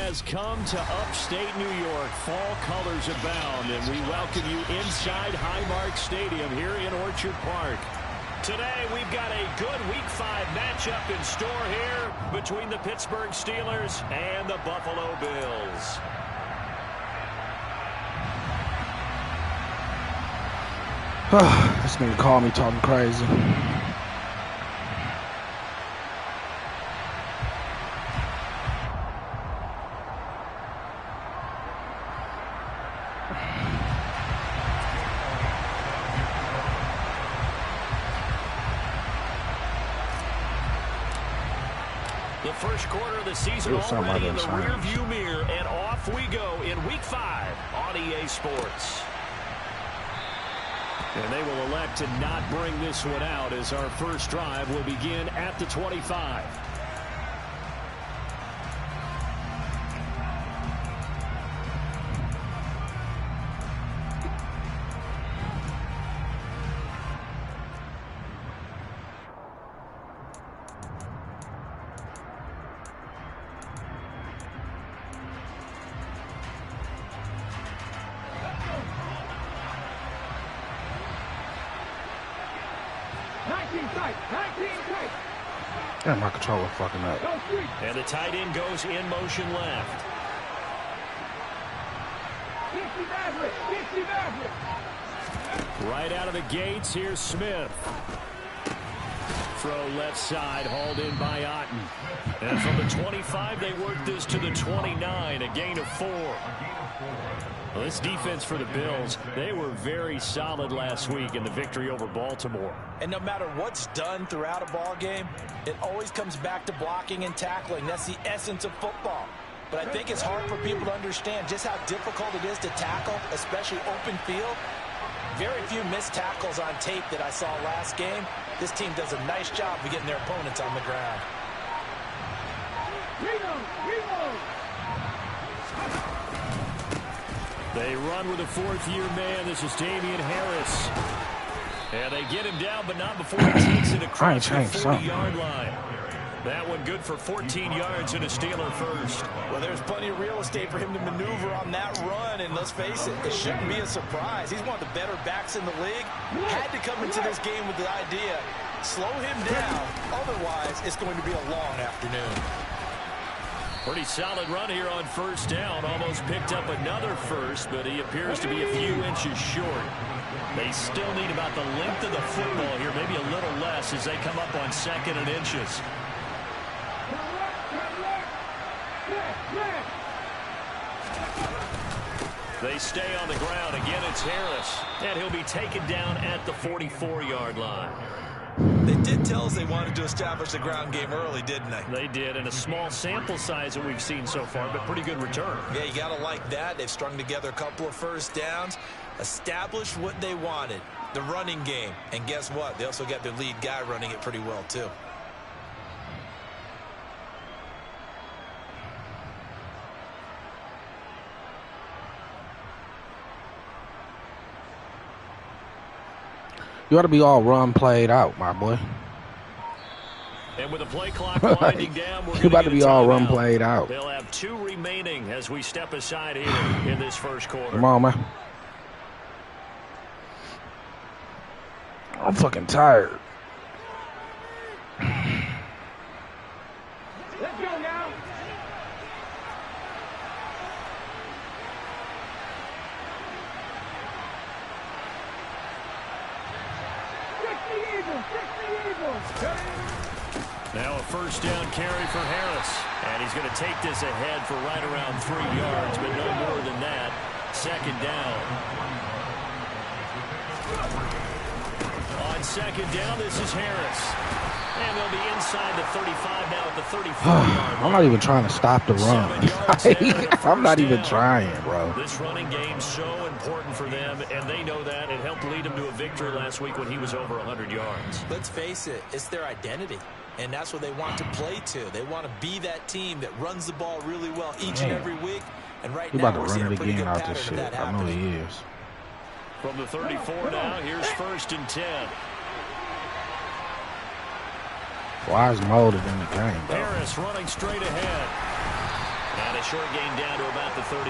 has come to upstate New York. Fall colors abound, and we welcome you inside Highmark Stadium here in Orchard Park. Today, we've got a good Week 5 matchup in store here between the Pittsburgh Steelers and the Buffalo Bills. This nigga called me talking crazy. The first quarter of the season already in the rearview mirror, and off we go in Week 5 on EA Sports. And they will elect to not bring this one out as our first drive will begin at the 25. Damn, my controller fucking up. And the tight end goes in motion left. Right out of the gates, here's Smith. Throw left side, hauled in by Otten. And from the 25, they work this to the 29, a gain of 4. Well, this defense for the Bills, they were very solid last week in the victory over Baltimore. And no matter what's done throughout a ball game, it always comes back to blocking and tackling. That's the essence of football. But I think it's hard for people to understand just how difficult it is to tackle, especially open field. Very few missed tackles on tape that I saw last game. This team does a nice job of getting their opponents on the ground. They run with a fourth-year man. This is Damian Harris. And they get him down, but not before he takes it across the 40-yard line. That one good for 14 yards and a Steeler first. Well, there's plenty of real estate for him to maneuver on that run, and let's face it, it shouldn't be a surprise. He's one of the better backs in the league. Had to come into this game with the idea, slow him down, otherwise it's going to be a long afternoon. Pretty solid run here on first down. Almost picked up another first, but he appears to be a few inches short. They still need about the length of the football here, maybe a little less as they come up on 2nd and inches. They stay on the ground. Again, it's Harris. And he'll be taken down at the 44-yard line. They did tell us they wanted to establish the ground game early, didn't they? They did, and a small sample size that we've seen so far, but pretty good return. Yeah, you got to like that. They've strung together a couple of first downs, established what they wanted, the running game. And guess what? They also got their lead guy running it pretty well, too. You ought to be all run played out, my boy. And with the play clock winding down, we're you about to be all run out. Played out. They'll have 2 remaining as we step aside here in this first quarter. Come on, man. I'm fucking tired. Let's go now. Now a first down carry for Harris. And he's going to take this ahead for right around 3 yards, but no more than that. 2nd down. On 2nd down, this is Harris. And they'll be inside the 35 now at the 34-yard line. I'm not even trying to stop the run. I'm not even trying, bro. This running game's so important for them, and they know that. It helped lead them to a victory last week when he was over 100 yards. Let's face it, it's their identity. And that's what they want to play to. They want to be that team that runs the ball really well each and every week. And right now, we're seeing a pretty good pattern of that happening. I know he is. From the 34 now, here's 1st and 10. Why is molded in the game, bro? Harris running straight ahead. And a short gain down to about the 33.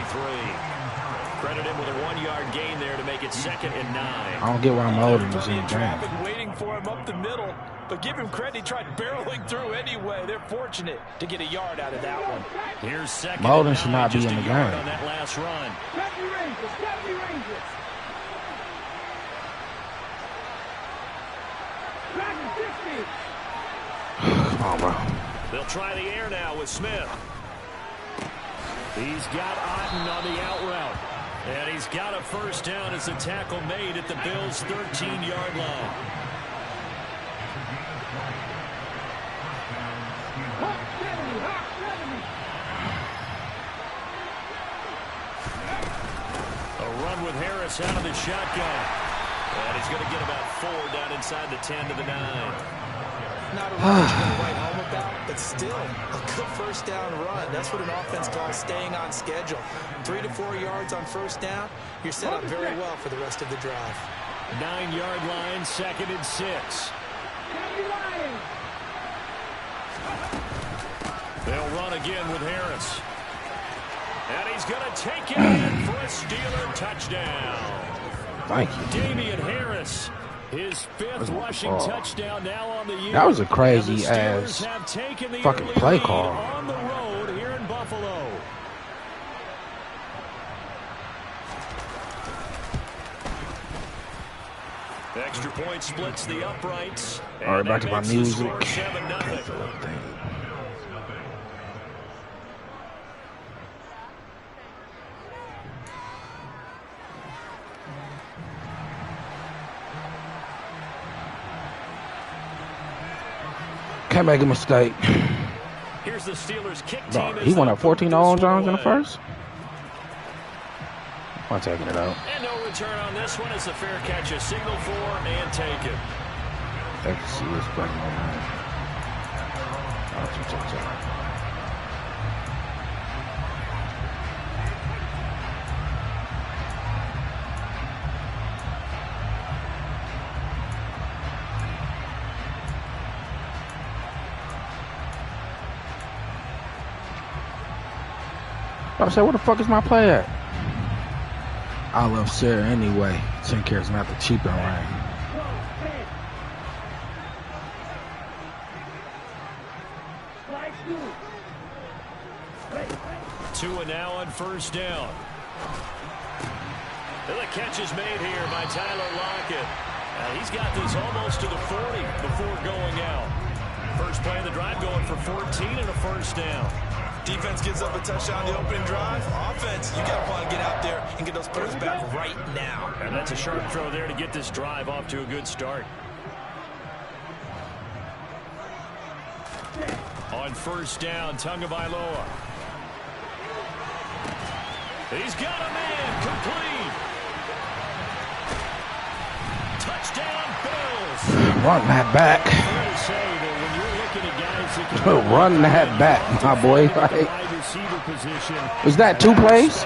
Credit him with a 1-yard gain there to make it 2nd and 9. I don't get why I'm holding this in the traffic waiting for him up the middle, but give him credit. He tried barreling through anyway. They're fortunate to get a yard out of that one. Here's 2nd. Molden should not be in the game on that last run. Come on, bro. They'll try the air now with Smith. He's got Otten on the out route. And he's got a first down as the tackle made at the Bills' 13-yard line. A run with Harris out of the shotgun. And he's going to get about 4 down inside the 10 to the 9. Not a run to write home about, but still a good first down run. That's what an offense calls staying on schedule. 3 to 4 yards on first down. You're set up very well for the rest of the drive. 9-yard line, 2nd and 6. They'll run again with Harris. And he's going to take it in for a Steeler touchdown. Thank you. Damian Harris, his 5th rushing touchdown now on the year. That was a crazy ass fucking play call. On the road here in Buffalo. Extra point splits the uprights. All right, back to my music. Can't make a mistake. Here's the Steelers kick team. He went up 14-0 on Jones in the first. I'm taking it out. And no return on this one as the fair catch is signaled for and taken. I can see this playing on that. I said, where the fuck is my play at? I love Sarah anyway. 10 carries, not the cheaper line. Tua now on first down. And the catch is made here by Tyler Lockett. He's got this almost to the 40 before going out. First play of the drive going for 14 and a first down. Defense gives up a touchdown the opening drive. Offense, you got to want to get out there and get those points back right now. And that's a sharp throw there to get this drive off to a good start. On first down, Tagovailoa. He's got a man complete. Touchdown, Bills. Run that back. Run that back, my boy. Was that 2 plays?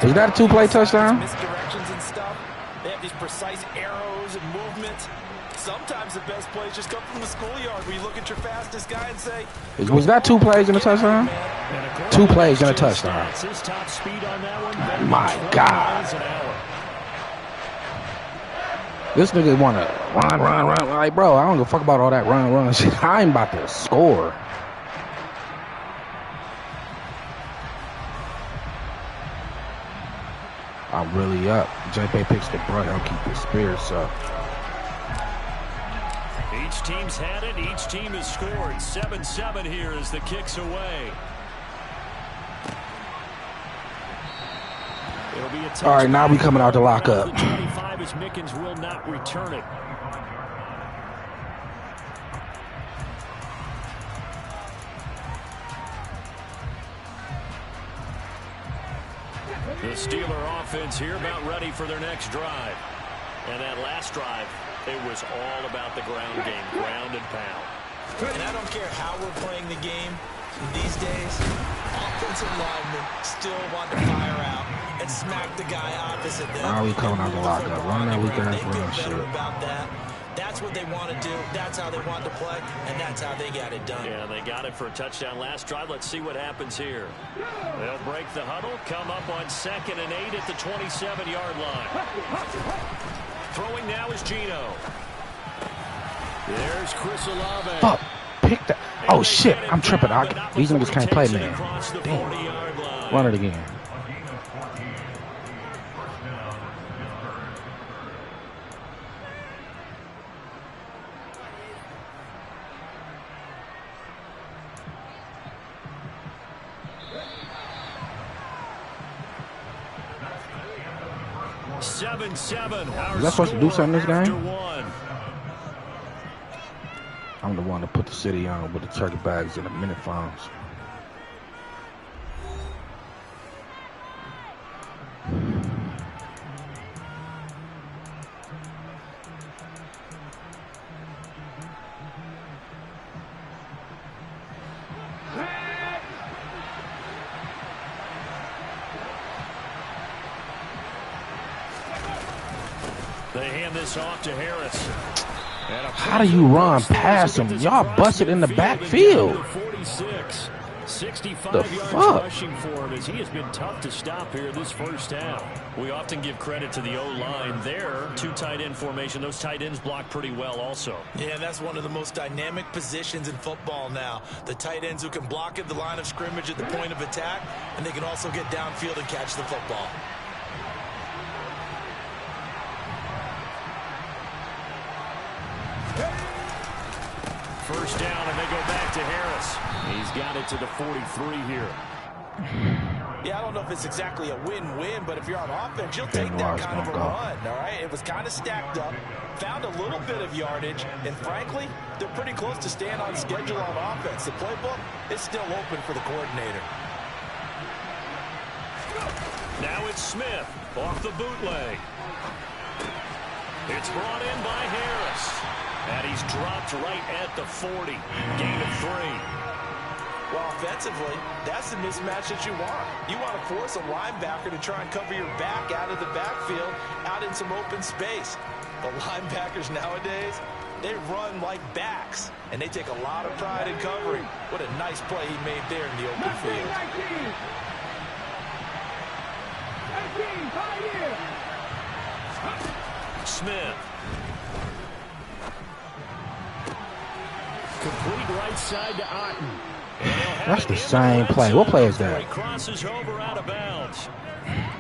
Is that a 2-play touchdown? Misdirections and stuff. They have these precise arrows and movements. Sometimes the best plays just come from the schoolyard where you look at your fastest guy and say, was that 2 plays in a touchdown? 2 plays in a touchdown. My God. This nigga want to run. Like, bro, I don't give a fuck about all that run shit. I ain't about to score. I'm really up. JP picks the brunt. I'll keep the spirits up. Each team's had it. Each team has scored. 7-7 here as the kick's away. All right, now we coming out to lock up. 25 as Mickens will not return it. The Steeler offense here about ready for their next drive. And that last drive, it was all about the ground game, ground and pound. And I don't care how we're playing the game these days, offensive linemen still want to fire out and smack the guy opposite them. Now we coming out to lock up. Run that weak ass run shit. About that. That's what they want to do. That's how they want to play, and that's how they got it done. Yeah, they got it for a touchdown last drive. Let's see what happens here. They'll break the huddle, come up on 2nd and 8 at the 27-yard line. Throwing now is Gino. There's Chris Olave. Fuck. Pick that. Oh, shit. I'm tripping. These niggas can't play, man. Damn. Run it again. Is that supposed to do something in this game? I'm the one to put the city on with the turkey bags and the minute phones. They hand this off to Harris. How do you run past him? Y'all busted in the backfield. 65 yards rushing for him as he has been tough to stop here this first half. We often give credit to the O-line there. 2 tight end formation. Those tight ends block pretty well also. Yeah, that's one of the most dynamic positions in football now. The tight ends who can block at the line of scrimmage at the point of attack, and they can also get downfield and catch the football. First down, and they go back to Harris. He's got it to the 43 here. Yeah, I don't know if it's exactly a win-win, but if you're on offense, you'll take that kind of a run, all right? It was kind of stacked up, found a little bit of yardage, and frankly, they're pretty close to staying on schedule on offense. The playbook is still open for the coordinator. Now it's Smith off the bootleg. It's brought in by Harris. And he's dropped right at the 40. Gain of 3. Well, offensively, that's the mismatch that you want. You want to force a linebacker to try and cover your back out of the backfield, out in some open space. The linebackers nowadays, they run like backs, and they take a lot of pride in covering. What a nice play he made there in the open field. Smith. Complete right side to Otten. That's the same play. What play is that? Crosses over out of bounds.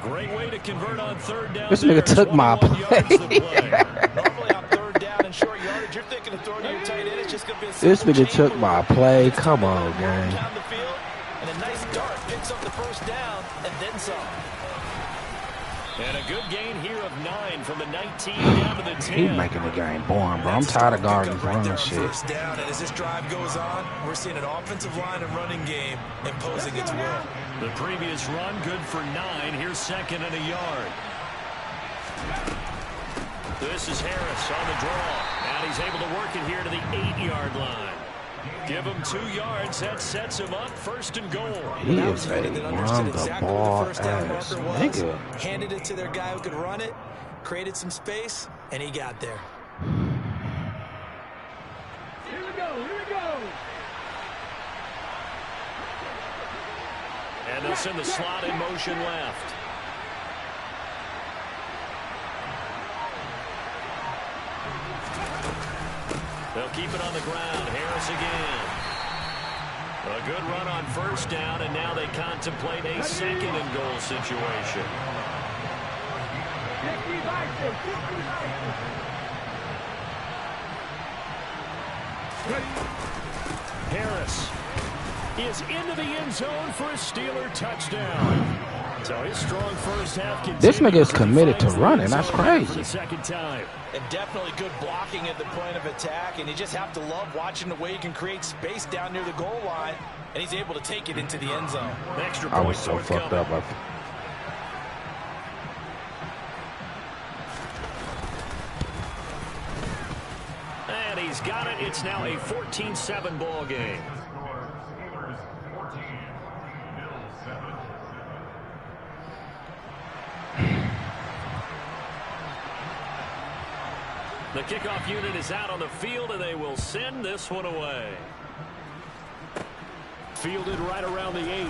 Great way to convert on 3rd down. This nigga took my play. Normally on 3rd down and short yardage, you're thinking of throwing to your tight end. It's just going to be a this nigga took my play. Come on, gang. Down the field, and a nice dart picks up the first down and then some. And a good gain here of 9 from the 19 down to the 10. He's making the game boring, bro. I'm tired of guarding running shit. First down, and as this drive goes on, we're seeing an offensive line and running game imposing its will. The previous run, good for 9. Here's 2nd and a yard. This is Harris on the draw. And he's able to work it here to the 8-yard line. Give him 2 yards. That sets him up 1st and goal. He is a run-the-ball-ass nigga. Handed it to their guy who could run it, created some space, and he got there. Here we go. And they'll send the slot in motion left. They'll keep it on the ground. Harris again. A good run on 1st down, and now they contemplate a 2nd and goal situation. Harris is into the end zone for a Steeler touchdown. So his strong first half continues. This nigga is committed to running. That's crazy. The 2nd time. And definitely good blocking at the point of attack, and you just have to love watching the way he can create space down near the goal line, and he's able to take it into the end zone. Extra I was so fucked up. And he's got it. It's now a 14-7 ball game. The kickoff unit is out on the field, and they will send this one away. Fielded right around the 8.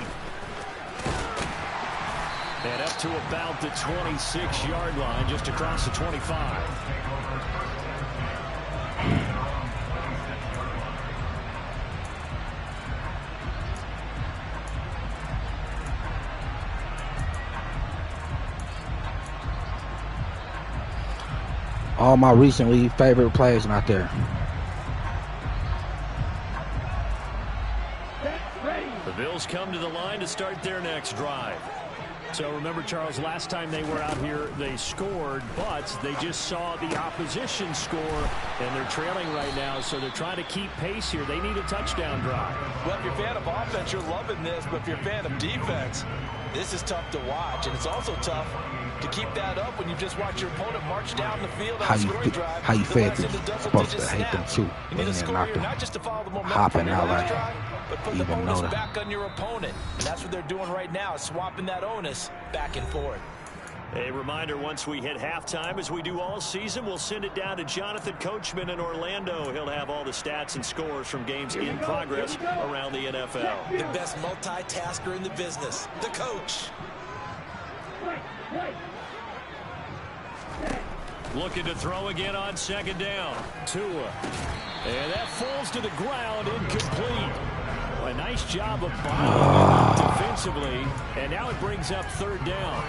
And up to about the 26-yard line, just across the 25. All my recently favorite plays not there. The Bills come to the line to start their next drive. So remember, Charles, last time they were out here, they scored, but they just saw the opposition score, and they're trailing right now, so they're trying to keep pace here. They need a touchdown drive. Well, if you're a fan of offense, you're loving this, but if you're a fan of defense, this is tough to watch, and it's also tough to keep that up when you just watch your opponent march down the field on a scoring drive. How you fed them? Supposed to hate them too. You need to score here, not just to follow the momentum hopping from your out last like drive, but put the onus back on your opponent. And that's what they're doing right now, swapping that onus back and forth. A reminder, once we hit halftime, as we do all season, we'll send it down to Jonathan Coachman in Orlando. He'll have all the stats and scores from games in progress around the NFL. The best multitasker in the business, the coach. Looking to throw again on second down. Tua. And that falls to the ground, incomplete. A nice job of bottling defensively, and now it brings up third down.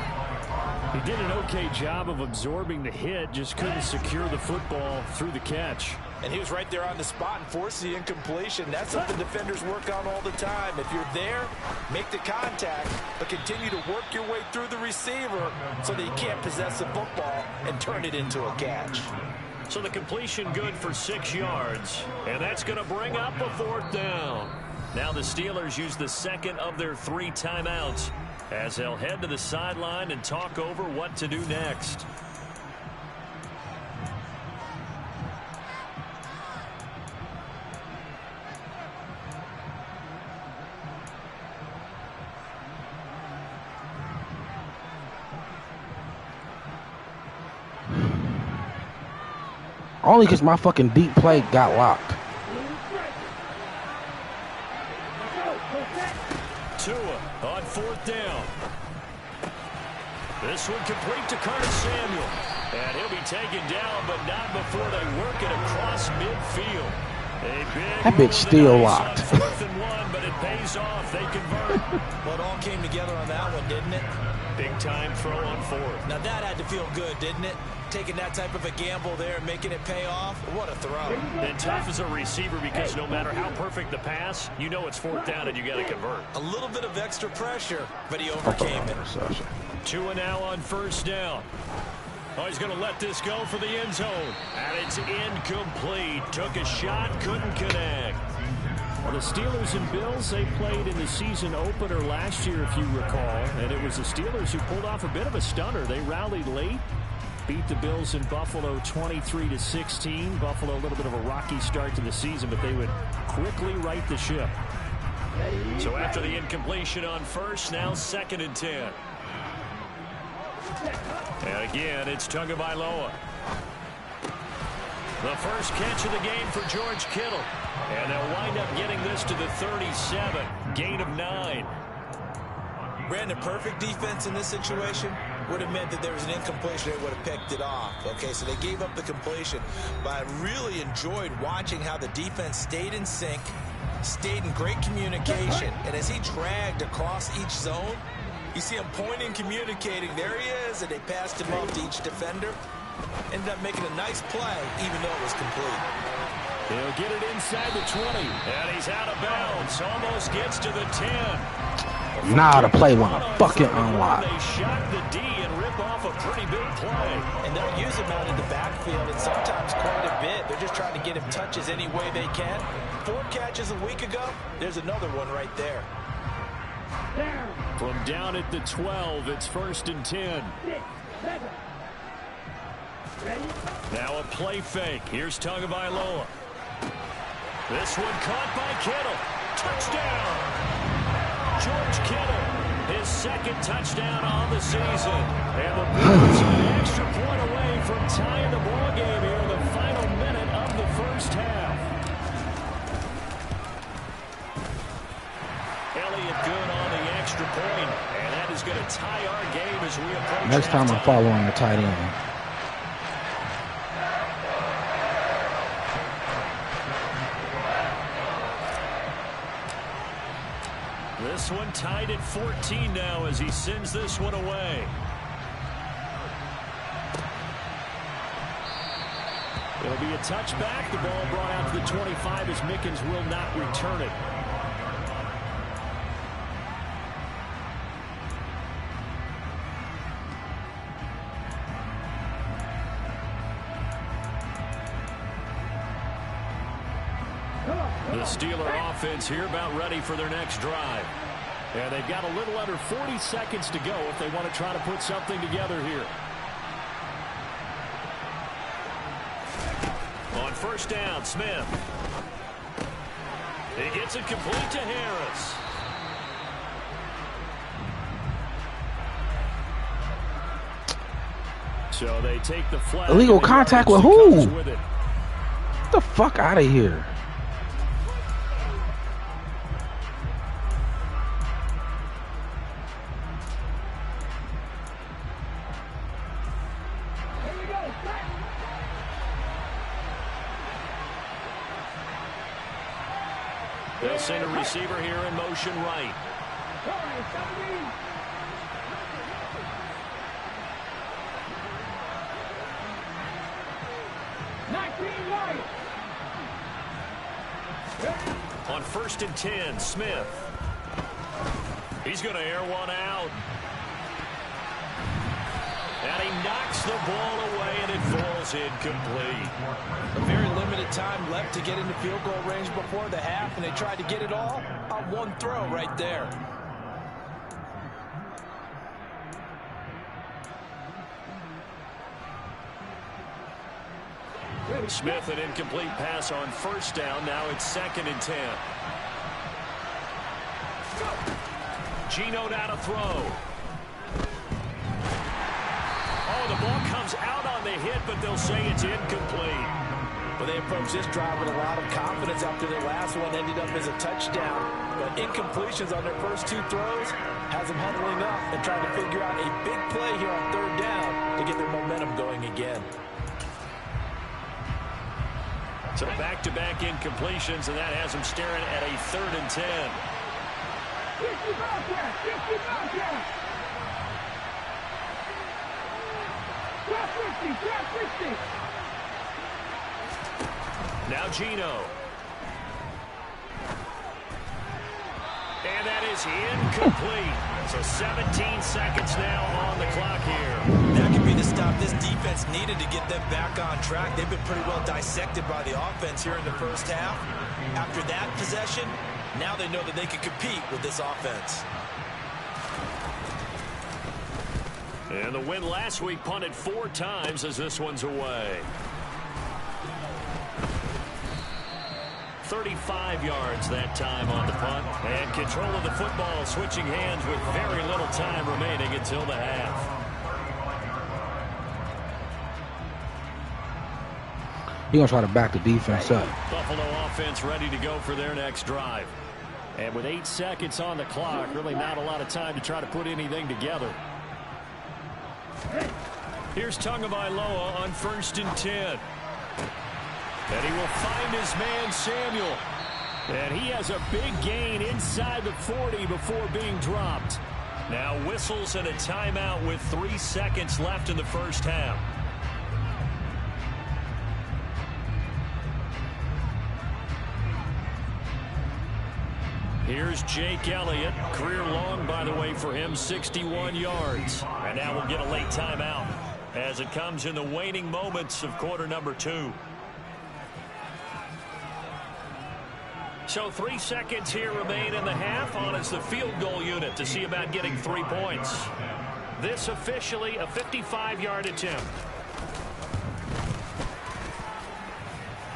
He did an okay job of absorbing the hit, just couldn't secure the football through the catch. And he was right there on the spot and forced the incompletion. That's something defenders work on all the time. If you're there, make the contact, but continue to work your way through the receiver so that you can't possess the football and turn it into a catch. So the completion good for 6 yards, and that's going to bring up a fourth down. Now the Steelers use the second of their 3 timeouts as they'll head to the sideline and talk over what to do next. Only because my fucking deep play got locked. Tua on fourth down. This one complete to Curtis Samuel. And he'll be taken down, but not before they work it across midfield. That bitch still locked. Fourth and 1, but it pays off. They convert. Well, it all came together on that one, didn't it? Big time throw on fourth. Now that had to feel good, didn't it? Taking that type of a gamble there and making it pay off. What a throw. And tough as a receiver because no matter how perfect the pass, you know it's fourth down and you got to convert. A little bit of extra pressure, but he overcame it. Tua now on first down. Oh, he's going to let this go for the end zone. And it's incomplete. Took a shot, couldn't connect. Well, the Steelers and Bills, they played in the season opener last year, if you recall. And it was the Steelers who pulled off a bit of a stunner. They rallied late, beat the Bills in Buffalo 23-16. Buffalo, a little bit of a rocky start to the season, but they would quickly right the ship. So after the incompletion on first, now 2nd and 10. And again, it's Tagovailoa. The first catch of the game for George Kittle. And they'll wind up getting this to the 37. Gain of 9. Brandon, perfect defense in this situation would have meant that there was an incompletion. They would have picked it off. Okay, so they gave up the completion. But I really enjoyed watching how the defense stayed in sync, stayed in great communication. And as he dragged across each zone, you see him pointing, communicating. There he is, and they passed him off to each defender. Ended up making a nice play, even though it was complete. He'll get it inside the 20, and he's out of bounds. Almost gets to the 10. Now the play wanna fucking unlock. They shock the D and rip off a pretty big play. And they'll use him out in the backfield, and sometimes quite a bit. They're just trying to get him touches any way they can. 4 catches a week ago. There's another one right there. From down at the 12, it's 1st and 10. Now a play fake. Here's Tagovailoa. This one caught by Kittle. Touchdown! George Kittle, his 2nd touchdown on the season. And the Bills are an extra point away from tying the ball game here in the final as we approach. Next time I'm following the tight end. This one tied at 14 now as he sends this one away. It'll be a touchback. The ball brought out to the 25 as Mickens will not return it. The Steeler offense here about ready for their next drive. And they've got a little under 40 seconds to go if they want to try to put something together here. On first down, Smith. He gets it complete to Harris. So they take the flag. Illegal contact with who? Get the fuck out of here. They'll send a receiver here in motion right. On first and 10, Smith. He's going to air one out. And he knocks the ball away, and it falls incomplete. A very limited time left to get into field goal range before the half, and they tried to get it all on one throw right there. Smith, an incomplete pass on first down. Now it's second and 10. Geno now to throw. Oh, the ball comes out on the hit, but they'll say it's incomplete. Well, they approached this drive with a lot of confidence after their last one ended up as a touchdown. But incompletions on their first two throws has them huddling up and trying to figure out a big play here on third down to get their momentum going again. So back-to-back incompletions, and that has them staring at a third and 10. Now Geno. And that is incomplete. So 17 seconds now on the clock here. That could be the stop this defense needed to get them back on track. They've been pretty well dissected by the offense here in the first half. After that possession, now they know that they can compete with this offense. And the win last week punted 4 times as this one's away. 35 yards that time on the punt. And control of the football switching hands with very little time remaining until the half. You're going to try to back the defense up. Buffalo offense ready to go for their next drive. And with 8 seconds on the clock, really not a lot of time to try to put anything together. Here's Tagovailoa on first and 10. And he will find his man, Samuel. And he has a big gain inside the 40 before being dropped. Now whistles and a timeout with 3 seconds left in the first half. Here's Jake Elliott. Career long, by the way, for him, 61 yards. And now we'll get a late timeout as it comes in the waning moments of quarter number 2. So 3 seconds here remain in the half. On is the field goal unit to see about getting 3 points. This officially a 55-yard attempt.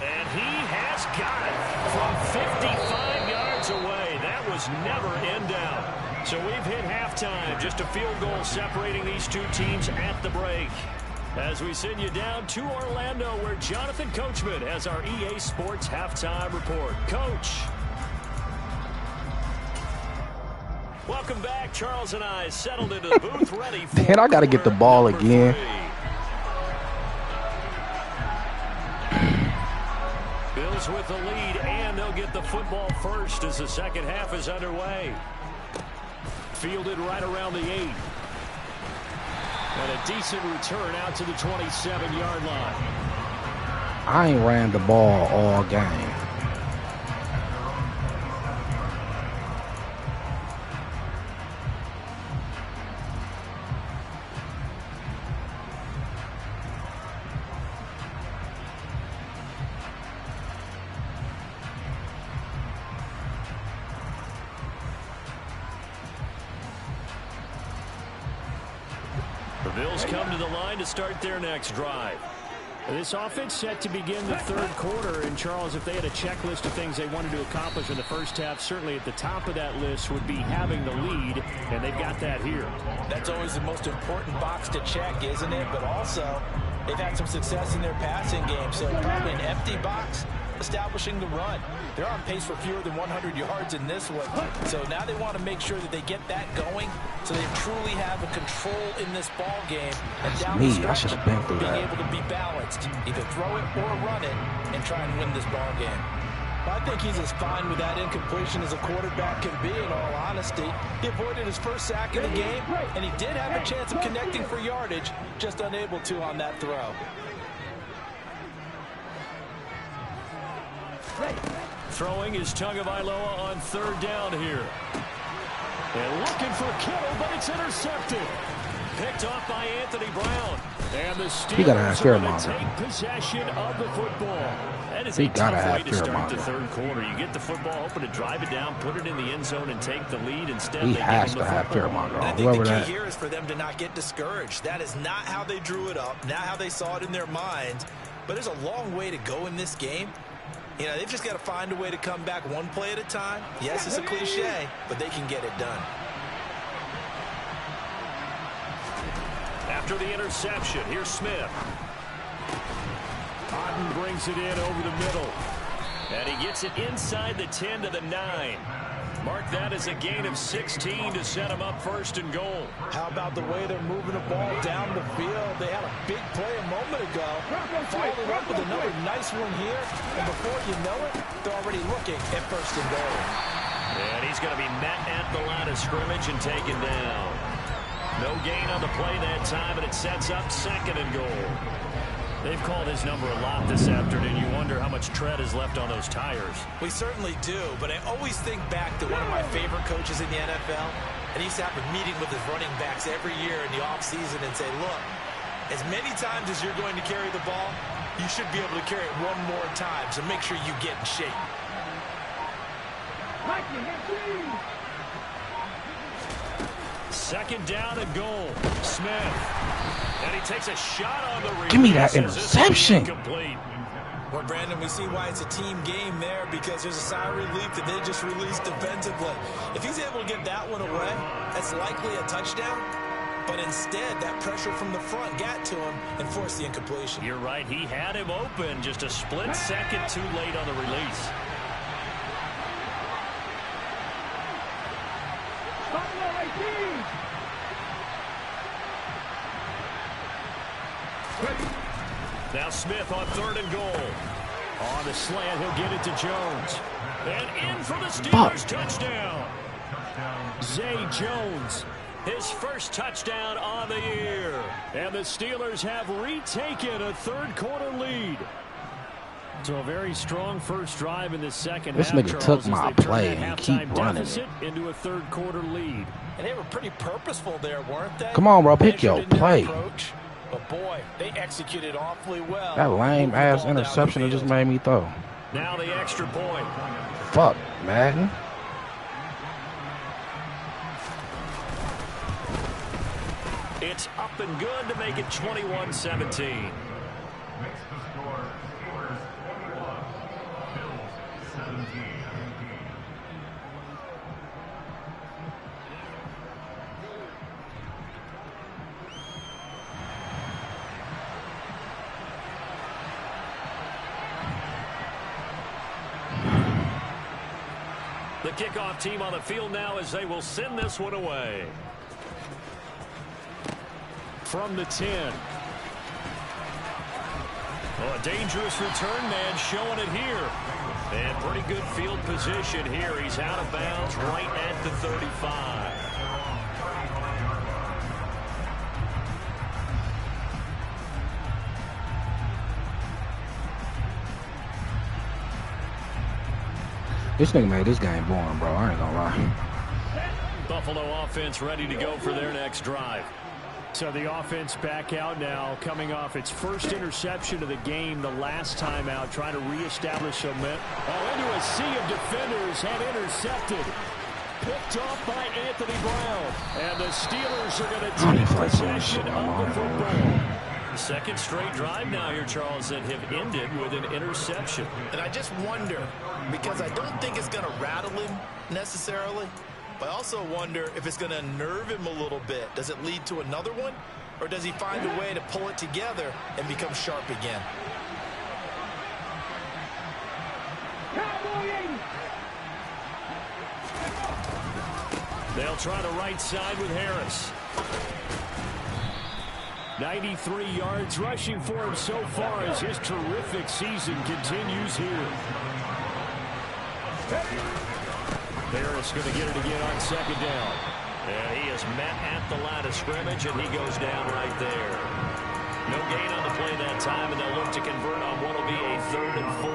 And he has got it from 55 yards away. That was never in doubt. So we've hit halftime. Just a field goal separating these two teams at the break. As we send you down to Orlando, where Jonathan Coachman has our EA Sports halftime report. Coach. Welcome back. Charles and I settled into the booth ready for Man, I got to get the ball again. 3. Bills with the lead, and they'll get the football first as the second half is underway. Fielded right around the 8. And a decent return out to the 27-yard line. I ain't ran the ball all game. The Bills come to the line to start their next drive. This offense set to begin the third quarter. And, Charles, if they had a checklist of things they wanted to accomplish in the first half, certainly at the top of that list would be having the lead, and they've got that here. That's always the most important box to check, isn't it? But also, they've had some success in their passing game, so probably an empty box, establishing the run. They're on pace for fewer than 100 yards in this one. So now they want to make sure that they get that going so they truly have a control in this ball game. And That's down me. the I stretch, should have been through being that. able to be balanced, either throw it or run it, and try and win this ball game. I think he's as fine with that incompletion as a quarterback can be, in all honesty. He avoided his first sack in the game, and he did have a chance of connecting for yardage, just unable to on that throw. Throwing is Tagovailoa on third down here. And looking for Kittle, but it's intercepted. Picked off by Anthony Brown. And the Steelers are going to take possession of the football. That is a tough way to start the third quarter. You get the football, hoping to drive it down, put it in the end zone, and take the lead. Instead, he has to have fear-monger on. I think the key here is for them to not get discouraged. That is not how they drew it up, not how they saw it in their minds. But there's a long way to go in this game. You know, they've just got to find a way to come back one play at a time. Yes, it's a cliche, but they can get it done. After the interception, here's Smith. Otten brings it in over the middle. And he gets it inside the 10 to the 9. Mark that as a gain of 16 to set him up first and goal. How about the way they're moving the ball down the field? They had a big play a moment ago. Followed it up with another nice one here. And before you know it, they're already looking at first and goal. And he's going to be met at the line of scrimmage and taken down. No gain on the play that time, and it sets up second and goal. They've called his number a lot this afternoon. You wonder how much tread is left on those tires. We certainly do, but I always think back to one of my favorite coaches in the NFL, and he used to have a meeting with his running backs every year in the offseason and say, look, as many times as you're going to carry the ball, you should be able to carry it one more time, so make sure you get in shape. Second down and goal. Smith. And he takes a shot on the release. Give me that interception. Well, Brandon, we see why it's a team game there, because there's a sigh of relief that they just released defensively. If he's able to get that one away, that's likely a touchdown. But instead, that pressure from the front got to him and forced the incompletion. You're right. He had him open, just a split second too late on the release. Now Smith on third and goal. On the slant, he'll get it to Jones. And in for the Steelers touchdown. Zay Jones, his first touchdown on the year. And the Steelers have retaken a third quarter lead. So a very strong first drive in the second half. This nigga took my play and keep running it. Into a third quarter lead. And they were pretty purposeful there, weren't they? Come on, bro, pick your play. But boy, they executed awfully well. That lame-ass interception that just made me throw. Now the extra point. Fuck, Madden. It's up and good to make it 21-17. The kickoff team on the field now as they will send this one away. From the 10. Oh, a dangerous return man showing it here. And pretty good field position here. He's out of bounds right at the 35. This nigga made this game boring, bro. I ain't gonna lie. Buffalo offense ready to go for their next drive. So the offense back out now, coming off its first interception of the game the last time out, trying to reestablish some momentum. Oh, into a sea of defenders and intercepted. Picked off by Anthony Brown. And the Steelers are going to take possession of the football. Second straight drive now here, Charles, that have ended with an interception. And I just wonder, because I don't think it's going to rattle him necessarily, but I also wonder if it's going to nerve him a little bit. Does it lead to another one? Or does he find a way to pull it together and become sharp again? They'll try the right side with Harris. 93 yards rushing for him so far as his terrific season continues here. Harris going to get it again on second down. And he is met at the line of scrimmage, and he goes down right there. No gain on the play that time, and they'll look to convert on what will be a 3rd and 4.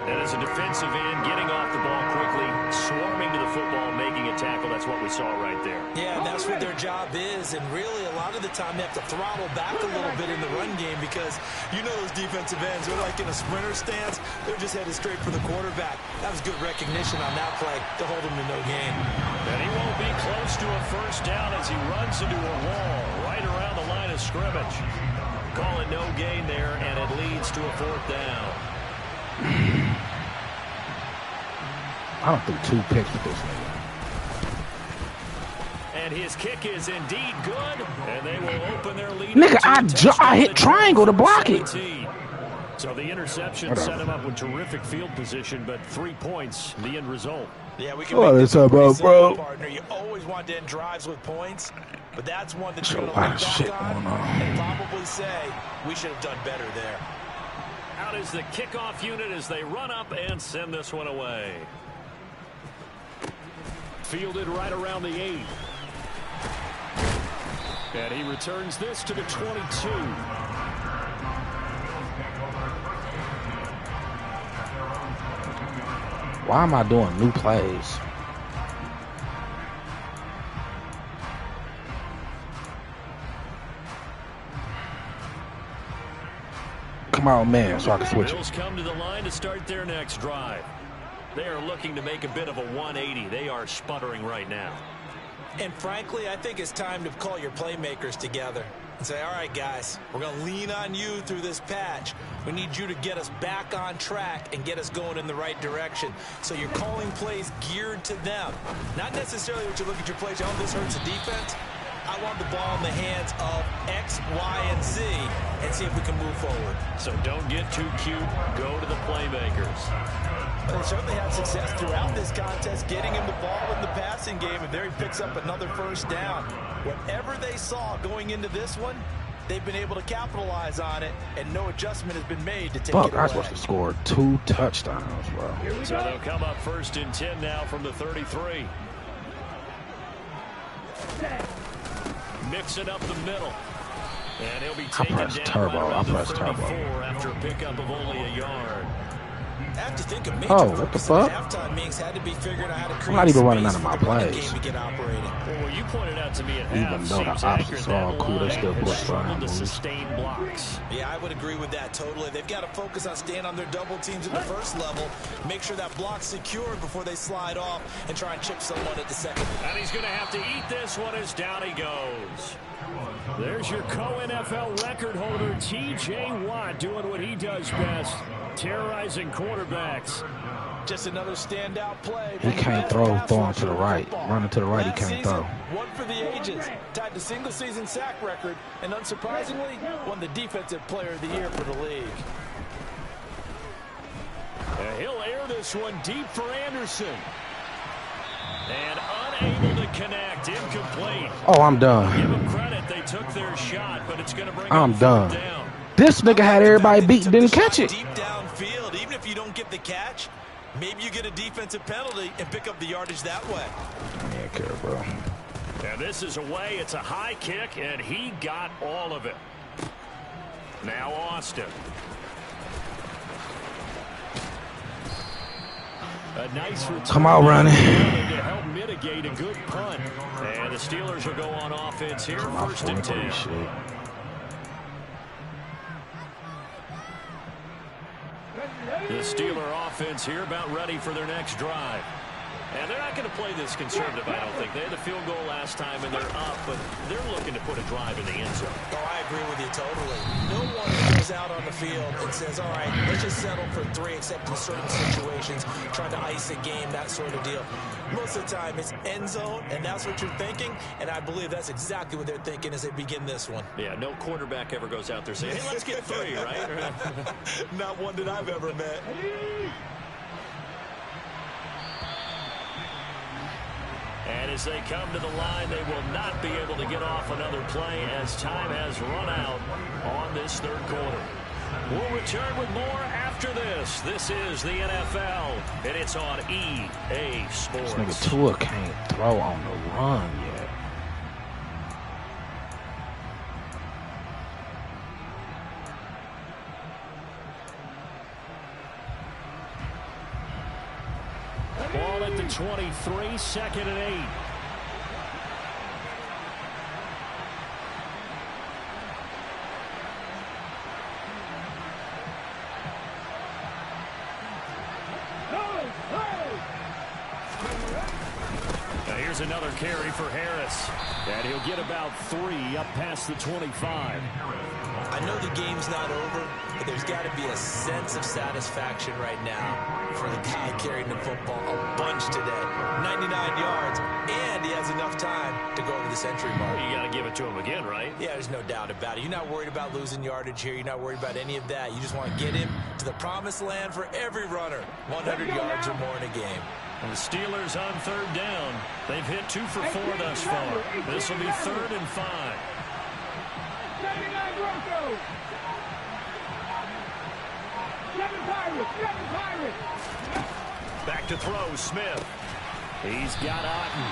And as a defensive end, getting off the ball quickly, swarming to the football, making a tackle, that's what we saw right there. Yeah, and that's what their job is. And really, a lot of the time, they have to throttle back a little bit in the run game because you know those defensive ends, they're like in a sprinter stance. They're just headed straight for the quarterback. That was good recognition on that play to hold him to no gain. And he won't be close to a first down as he runs into a wall right around the line of scrimmage. Call it no gain there, and it leads to a 4th down. I don't think 2 picks with this nigga. And his kick is indeed good, and they will open their lead. Nigga, I hit triangle to block it. So the interception set him up with terrific field position, but 3 points, the end result. Yeah, we can make this a pretty simple, partner. You always want to end drives with points, but that's one that you're going to look back on and probably say, we should have done better there. Out is the kickoff unit as they run up and send this one away. Fielded right around the 8. And he returns this to the 22. Why am I doing new plays? Come on, man, so I can switch it. Bills come to the line to start their next drive. They are looking to make a bit of a 180. They are sputtering right now. And frankly, I think it's time to call your playmakers together and say, all right, guys, we're going to lean on you through this patch. We need you to get us back on track and get us going in the right direction. So you're calling plays geared to them. Not necessarily what you look at your plays, oh, this hurts the defense. I want the ball in the hands of X, Y, and Z and see if we can move forward. So don't get too cute. Go to the playmakers. They certainly had success throughout this contest, getting him the ball in the passing game, and there he picks up another first down. Whatever they saw going into this one, they've been able to capitalize on it, and no adjustment has been made to take it away. I was supposed to score 2 touchdowns, bro. So they'll come up 1st and 10 now from the 33. Mix it up the middle. And he'll be taken down right around the 34 after a pickup of only a yard. I have to think a major focus of halftime meetings had to be figuring out how to create. I'm not even running out of my plays. Game to get operating. Well, you pointed out to me at half, even though the options are all cool, they still struggle to sustain blocks. Yeah, I would agree with that totally. They've got to focus on staying on their double teams at the first level, make sure that block's secured before they slide off and try and chip someone at the second. And he's going to have to eat this one as down he goes. There's your co-NFL record holder, T.J. Watt, doing what he does best, terrorizing quarterbacks. Just another standout play. He can't throw, throwing to the right. Running to the right, he can't throw. One for the ages. Tied the single-season sack record, and unsurprisingly, won the Defensive Player of the Year for the league. He'll air this one deep for Anderson. And unable to connect. Incomplete. Oh, I'm done. Give them credit. They took their shot, but it's going to bring I'm up done. third down. This nigga had everybody beat, didn't catch it. Deep downfield, even if you don't get the catch, maybe you get a defensive penalty and pick up the yardage that way. Yeah, care, bro. And this is away. It's a high kick, and he got all of it. Now Austin. A nice return. Come out, Ronnie. To help mitigate a good punt. And the Steelers will go on offense here, first and 10. The Steeler offense here about ready for their next drive. And they're not going to play this conservative, I don't think. They had the field goal last time, and they're up, but they're looking to put a drive in the end zone. Oh, I agree with you totally. No one goes out on the field and says, all right, let's just settle for 3, except in certain situations, trying to ice a game, that sort of deal. Most of the time, it's end zone, and that's what you're thinking, and I believe that's exactly what they're thinking as they begin this one. Yeah, no quarterback ever goes out there saying, hey, let's get 3, right? Not one that I've ever met. And as they come to the line, they will not be able to get off another play as time has run out on this third quarter. We'll return with more after this. This is the NFL, and it's on EA Sports. This nigga Tua can't throw on the run yet. Ball at the 23, 2nd and 8. Now here's another carry for Harris. And he'll get about 3 up past the 25. I know the game's not over, but there's got to be a sense of satisfaction right now for the guy carrying the football a bunch today. 99 yards, and he has enough time to go over the century mark. You got to give it to him again, right? Yeah, there's no doubt about it. You're not worried about losing yardage here. You're not worried about any of that. You just want to get him to the promised land for every runner. 100 yards or more in a game. And the Steelers on third down. They've hit 2 for 4 thus far. This will be 3rd and 5. Back to throw, Smith. He's got Otten.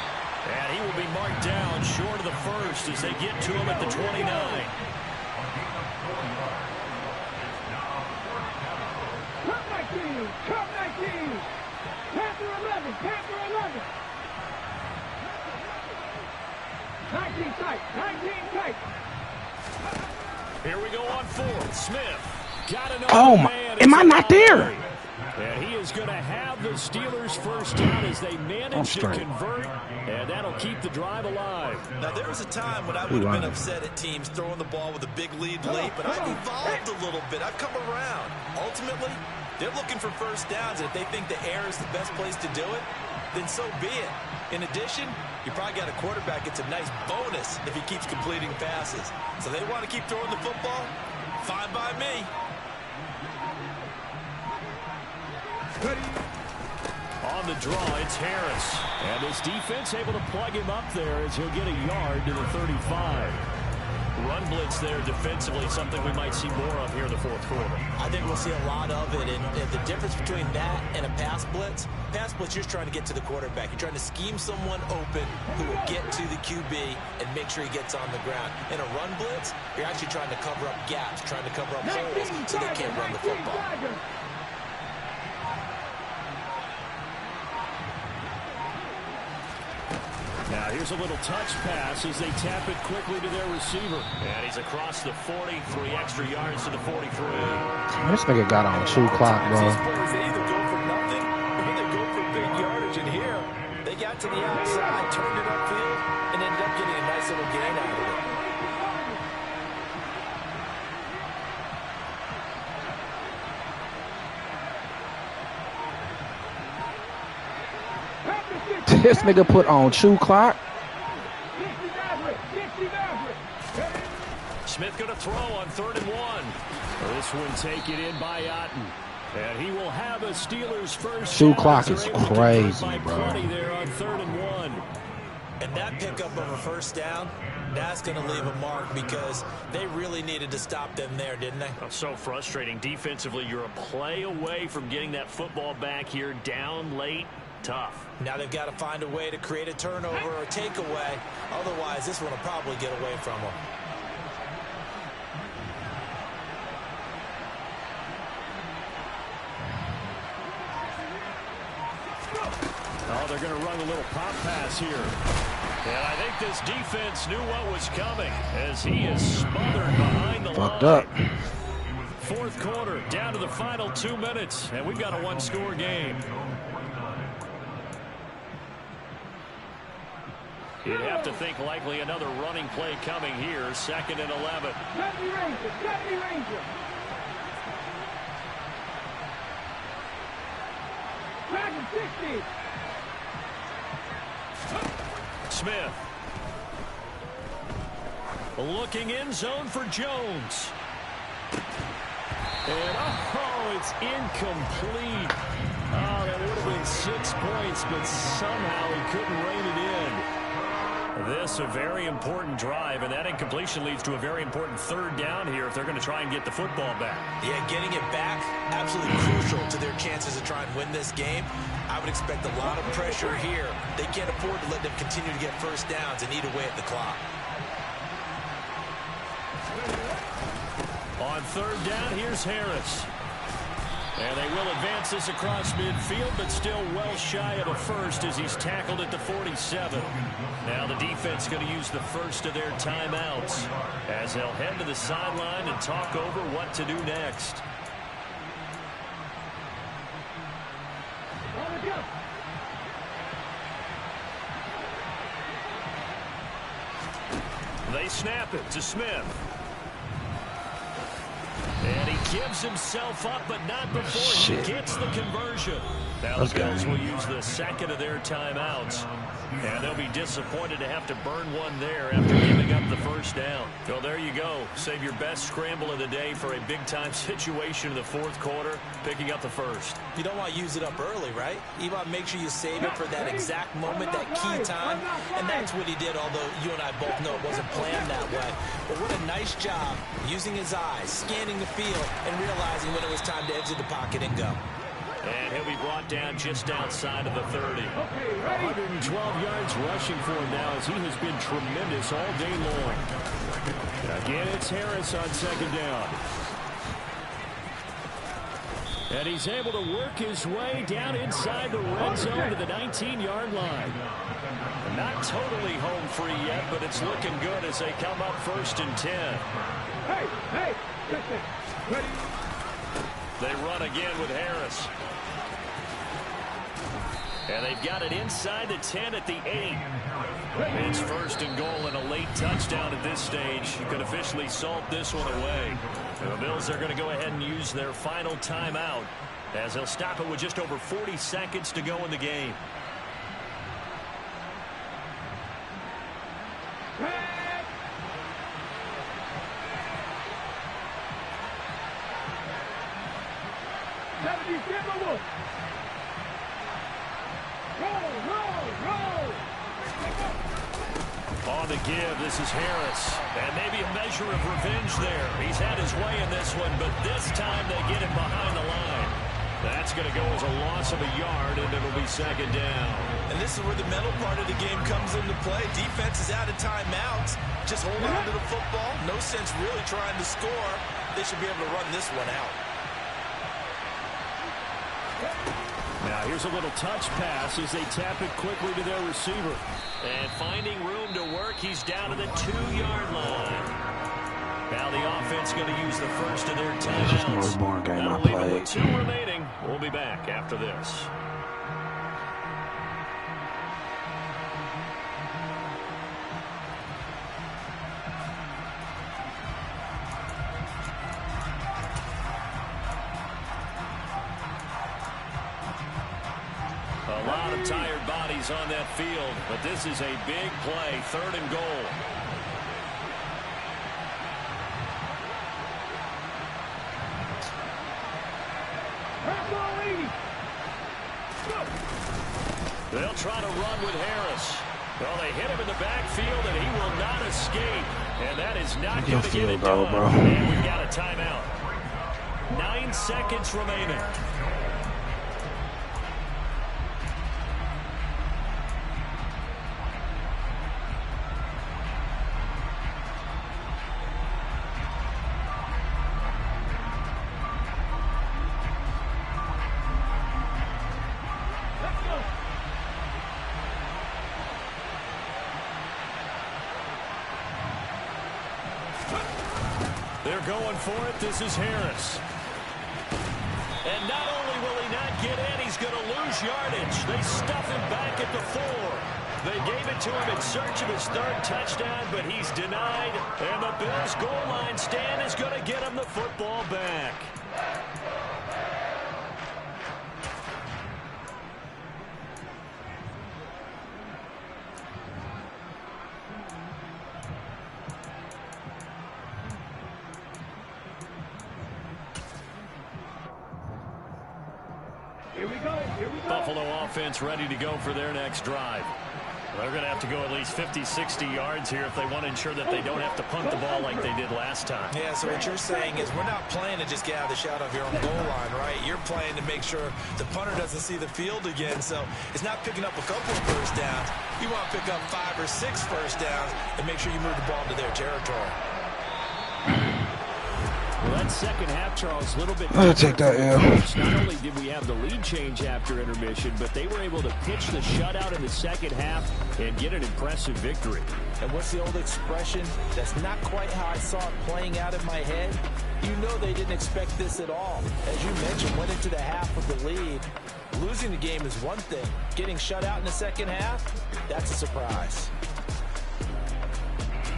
And he will be marked down short of the first as they get to him at the 29. Cup 19. Panther 11. Panther 11. 19 tight. 19 tight. Here we go on 4th. Smith. Got another Oh, my. man. Am I not there? And he is going to have the Steelers first down as they manage to convert, and that'll keep the drive alive. Now, there was a time when I would have been upset at teams throwing the ball with a big lead late, but I've evolved a little bit. I've come around. Ultimately, they're looking for first downs, and if they think the air is the best place to do it, then so be it. In addition, you probably got a quarterback gets a nice bonus if he keeps completing passes. So they want to keep throwing the football? Fine by me. On the draw, it's Harris. And this defense able to plug him up there as he'll get a yard to the 35. Run blitz there defensively, something we might see more of here in the 4th quarter. I think we'll see a lot of it. And the difference between that and a pass blitz, you're just trying to get to the quarterback. You're trying to scheme someone open who will get to the QB and make sure he gets on the ground. In a run blitz, you're actually trying to cover up gaps, trying to cover up holes so they can't run the football. Now here's a little touch pass as they tap it quickly to their receiver. And he's across the 40, 3 extra yards to the 43. This nigga got on 2 clock, bro. These players, they either go for nothing or they go for big yardage. And here, they got to the outside, turned it upfield, and ended up getting a nice little gain out of it. This nigga put on 2 clock. Smith going to throw on 3rd and 1. This one taken in by Otten. And he will have a Steelers first. Shoot clock is crazy, bro. There on 3rd and 1. And that pickup of a first down, that's going to leave a mark because they really needed to stop them there, didn't they? Oh, so frustrating. Defensively, you're a play away from getting that football back here. Down late, tough. Now they've got to find a way to create a turnover or a takeaway. Otherwise, this one will probably get away from them. Oh, they're going to run a little pop pass here. And I think this defense knew what was coming as he is smothered behind the line. Fucked up. 4th quarter, down to the final 2 minutes, and we've got a 1-score game. You'd have to think likely another running play coming here. 2nd and 11. Deputy Ranger, Deputy Ranger. Dragon 60. Smith. Looking in zone for Jones. And, oh, it's incomplete. Oh, that would have been 6 points, but somehow he couldn't rein it in. This a very important drive, and that incompletion leads to a very important 3rd down here if they're going to try and get the football back. Yeah, getting it back, absolutely crucial to their chances to try and win this game. I would expect a lot of pressure here. They can't afford to let them continue to get first downs and eat away at the clock. On 3rd down, here's Harris. And they will advance this across midfield, but still well shy of a first as he's tackled at the 47. Now the defense going to use the first of their timeouts as they'll head to the sideline and talk over what to do next. They snap it to Smith. And he gives himself up, but not before he gets the conversion. Now the Bills will use the 2nd of their timeouts. And they'll be disappointed to have to burn one there after giving up the first down. So there you go. Save your best scramble of the day for a big-time situation in the 4th quarter, picking up the first. You don't want to use it up early, right? You want to make sure you save it for that exact moment, that key time. And that's what he did, although you and I both know it wasn't planned that way. But what a nice job using his eyes, scanning the field, and realizing when it was time to exit the pocket and go. And he'll be brought down just outside of the 30. 112 yards rushing for him now as he has been tremendous all day long. Again, it's Harris on 2nd down. And he's able to work his way down inside the red zone to the 19-yard line. Not totally home free yet, but it's looking good as they come up 1st and 10. Hey, ready? They run again with Harris. And they've got it inside the 10 at the 8. It's 1st and goal and a late touchdown at this stage. You could officially salt this one away. And the Bills are going to go ahead and use their final timeout as they'll stop it with just over 40 seconds to go in the game. On the give, this is Harris. And maybe a measure of revenge there. He's had his way in this one, but this time they get him behind the line. That's going to go as a loss of a yard, and it'll be 2nd down. And this is where the mental part of the game comes into play. Defense is out of timeouts. Just hold on to the football. No sense really trying to score. They should be able to run this one out. Now here's a little touch pass as they tap it quickly to their receiver. And finding room to work, he's down to the 2-yard line. Now the offense going to use the first of their timeouts. Just the most boring game I leave it with played. 2 remaining. We'll be back after this. A lot of tired bodies on that field, but this is a big play, 3rd and goal. They'll try to run with Harris. Well, they hit him in the backfield, and he will not escape. And that is not going to get it done. Bro. And we've got a timeout. 9 seconds remaining. They're going for it. This is Harris. And not only will he not get in, he's going to lose yardage. They stuff him back at the 4. They gave it to him in search of his 3rd touchdown, but he's denied. And the Bills' goal line stand is going to get him the football back. Buffalo offense ready to go for their next drive. They're going to have to go at least 50, 60 yards here if they want to ensure that they don't have to punt the ball like they did last time. Yeah, so what you're saying is we're not playing to just get out of the shadow of your own goal line, right? You're playing to make sure the punter doesn't see the field again. So it's not picking up a couple of first downs. You want to pick up 5 or 6 first downs and make sure you move the ball into their territory. Well, that second half, Charles, a little bit. I'll take that, yeah. Not only did we have the lead change after intermission, but they were able to pitch the shutout in the second half and get an impressive victory. And what's the old expression? That's not quite how I saw it playing out in my head. You know they didn't expect this at all. As you mentioned, went into the half with the lead. Losing the game is one thing. Getting shut out in the second half, that's a surprise.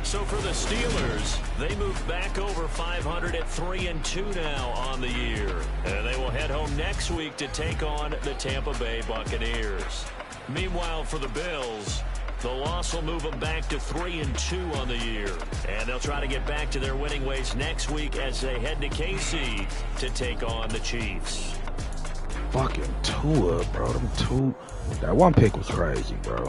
So for the Steelers, they move back over 500 at 3-2 now on the year. And they will head home next week to take on the Tampa Bay Buccaneers. Meanwhile, for the Bills, the loss will move them back to 3-2 on the year. And they'll try to get back to their winning ways next week as they head to KC to take on the Chiefs. Fucking Tua, bro. That one pick was crazy, bro.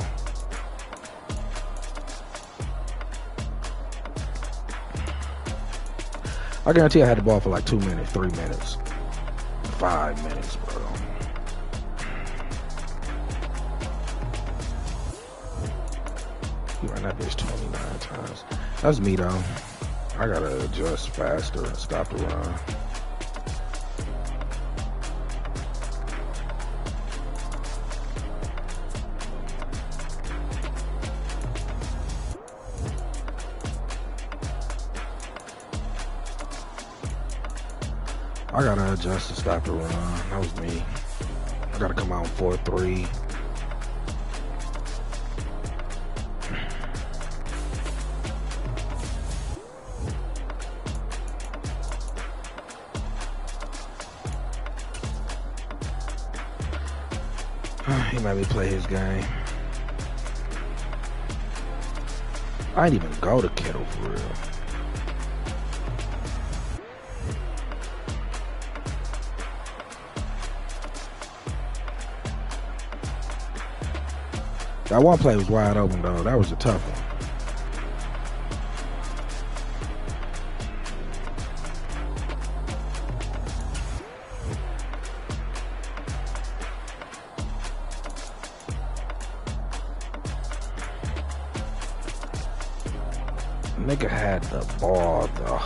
I guarantee I had the ball for like 2 minutes, 3 minutes, 5 minutes, bro. He ran that bitch 29 times. That's me, though. I gotta adjust faster and stop the run. I gotta adjust to stop the run. That was me. I gotta come out 4-3. He made me play his game. I didn't even go to Kittle for real. That one play was wide open, though. That was a tough one. Nigga had the ball, though.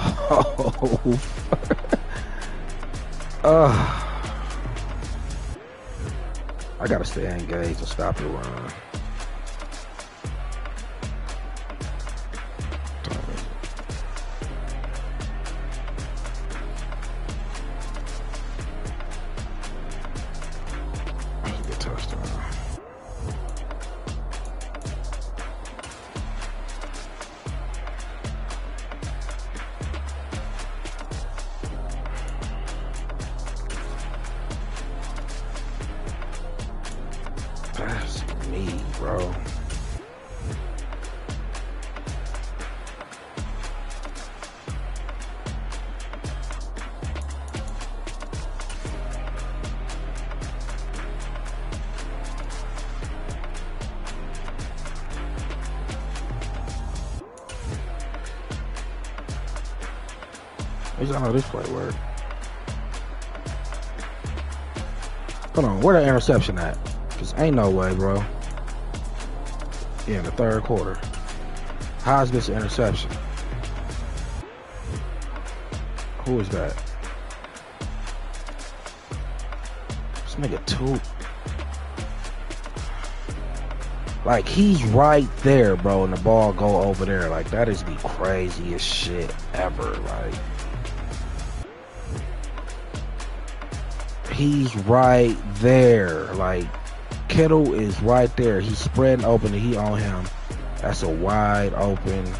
I gotta stay engaged and stop the run. That's me, bro. least I know this play work. Hold on, where the interception at? Because ain't no way, bro. Yeah, in the third quarter. How is this an interception? Who is that? This nigga too. Like, he's right there, bro, and the ball go over there. Like, that is the craziest shit ever. Like, he's right there. Like, Kittle is right there. He's spreading open and he on him. That's a wide open.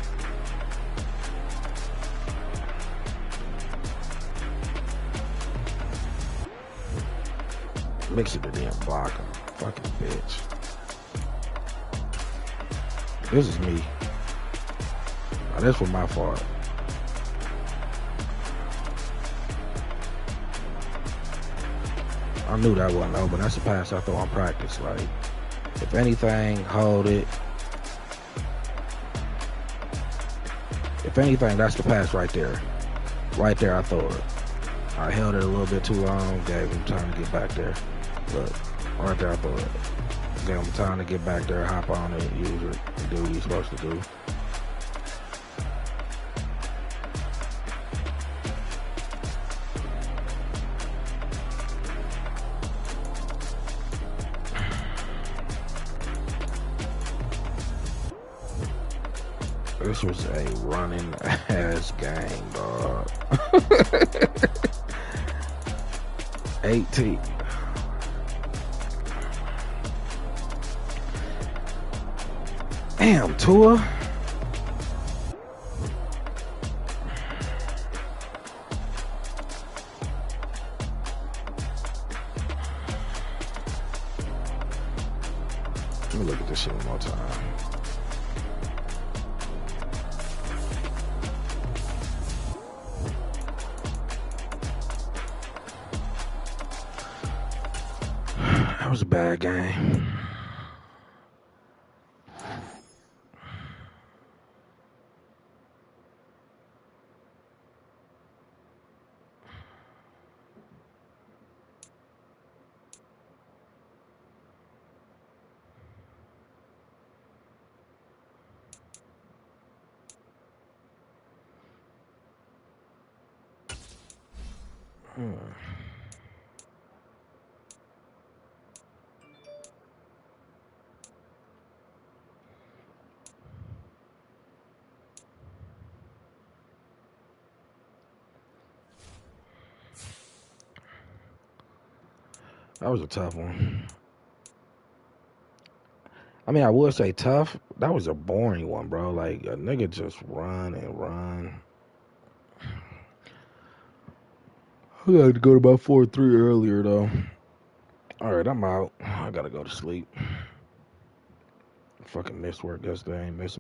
Mix it to damn block him. Fucking bitch. This is me. Now, this was my fault. I knew that wasn't open. That's a pass I throw on practice. Like, if anything, hold it. If anything, that's the pass right there. Right there, I throw it. I held it a little bit too long. Gave him time to get back there. Look, right there, I throw it. Gave him time to get back there, hop on it, use it, and do what you're supposed to do. This was a running ass game, dog. 18. Damn, Tua. Let me look at this shit one more time. That was a bad game. That was a tough one. I mean, I would say tough. That was a boring one, bro. Like, a nigga just run and run. I had to go to about 4-3 earlier, though. All right, I'm out. I gotta go to sleep. Fucking missed work yesterday. Missed